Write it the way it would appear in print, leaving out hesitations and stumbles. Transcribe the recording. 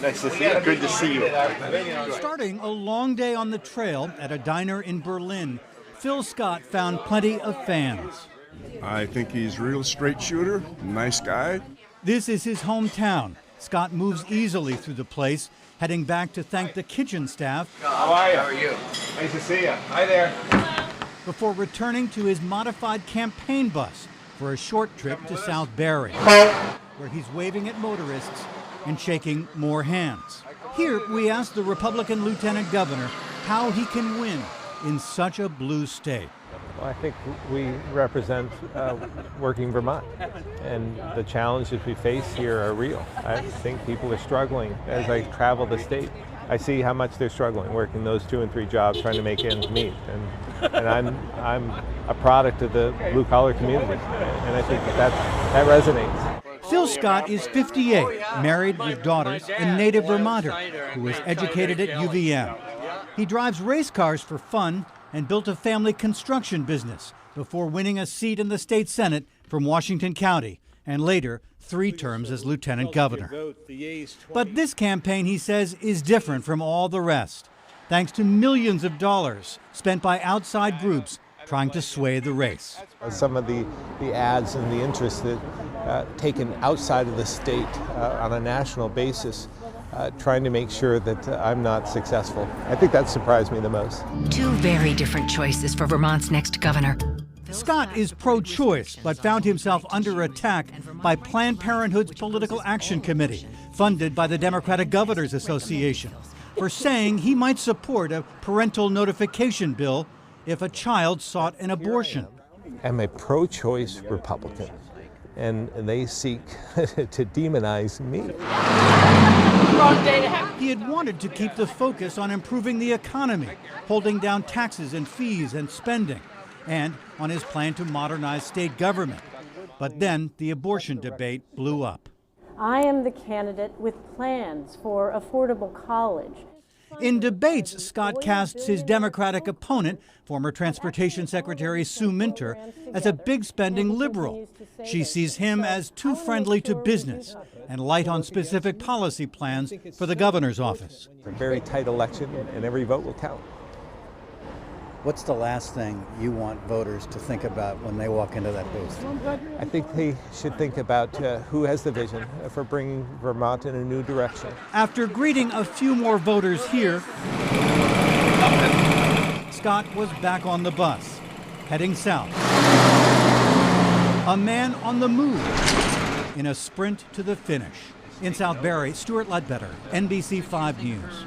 Nice to see you. Good to see you. Starting a long day on the trail at a diner in Berlin, Phil Scott found plenty of fans. I think he's a real straight shooter, nice guy. This is his hometown. Scott moves easily through the place, heading back to thank the kitchen staff. How are you? How are you? Nice to see you. Hi there. Before returning to his modified campaign bus for a short trip to South Barrie, where he's waving at motorists and shaking more hands. Here, we asked the Republican lieutenant governor how he can win in such a blue state. Well, I think we represent working Vermont, and the challenges we face here are real. I think people are struggling. As I travel the state, I see how much they're struggling, working those 2 and 3 jobs, trying to make ends meet. And I'm a product of the blue-collar community, and I think that resonates. Phil Scott is 58, married with daughters, a native Vermonter who was educated at UVM. He drives race cars for fun and built a family construction business before winning a seat in the state Senate from Washington County and later 3 terms as lieutenant governor. But this campaign, he says, is different from all the rest, thanks to millions of dollars spent by outside groups trying to sway the race. Some of the ads and the interest that taken outside of the state on a national basis, trying to make sure that I'm not successful. I think that surprised me the most. 2 very different choices for Vermont's next governor. Scott is pro-choice, but found himself under attack by Planned Parenthood's Political Action Committee, funded by the Democratic Governors Association, for saying he might support a parental notification bill if a child sought an abortion. I'm a pro-choice Republican, and they seek to demonize me. He had wanted to keep the focus on improving the economy, holding down taxes and fees and spending, and on his plan to modernize state government. But then the abortion debate blew up. I am the candidate with plans for affordable college. In debates, Scott casts his Democratic opponent, former Transportation Secretary Sue Minter, as a big-spending liberal. She sees him as too friendly to business and light on specific policy plans for the governor's office. It's a very tight election, and every vote will count. What's the last thing you want voters to think about when they walk into that booth? I think they should think about who has the vision for bringing Vermont in a new direction. After greeting a few more voters here, Scott was back on the bus, heading south. A man on the move in a sprint to the finish. In South Barrie, Stuart Ledbetter, NBC 5 News.